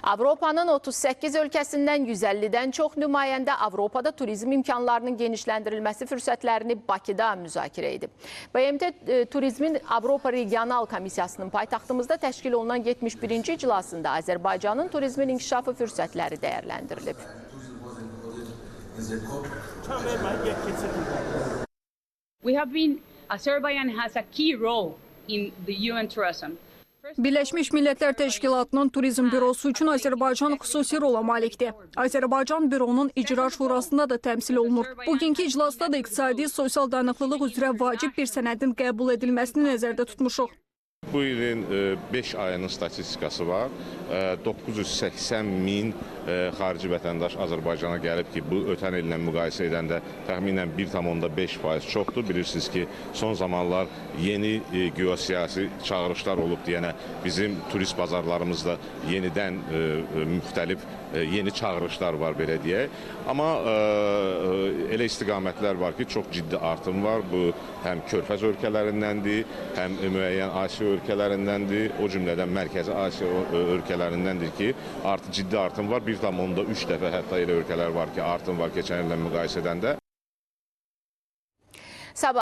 Avropanın 38 ölkəsindən 150-dən çox nümayəndə Avropada turizm imkanlarının genişləndirilməsi fürsətlərini Bakıda müzakirə edib. BMT Turizmin Avropa Regional Komissiyasının paytaxtımızda təşkil olunan 71-ci iclasında Azərbaycanın turizmin inkişafı fürsətləri dəyərləndirilib. Azerbaijan has a key role in the UN tourism. Birləşmiş Millətlər Təşkilatının Turizm Bürosu üçün Azərbaycan xüsusi rola malikdir. Azərbaycan Büronun İcra Şurasında da təmsil olunur. Bugünkü iclasda da iqtisadi, sosial dayanıqlılıq üzrə vacib bir sənədin qəbul edilməsini nəzərdə tutmuşuq. Bu ilin 5 ayının statistikası var. 980 min xarici vətəndaş Azərbaycana gəlib ki, bu ötən illə müqayisə edəndə təxminən 1,5% çoxdur. Bilirsiniz ki, son zamanlar yeni geosiyasi çağırışlar olub deyənə bizim turist bazarlarımızda yenidən müxtəlif yeni çağırışlar var belə deyək. Amma elə istiqamətlər var ki, çox ciddi artım var. Bu həm Körfəz ölkələrindəndir, həm müəyyən Asiya ölkələrindəndir, o cümlədən Mərkəzi Asiya ölkələrindəndir ki, ciddi artım var. 1,3 dəfə hətta elə ölkələr var ki, artım var keçən illə müqayisə edəndə.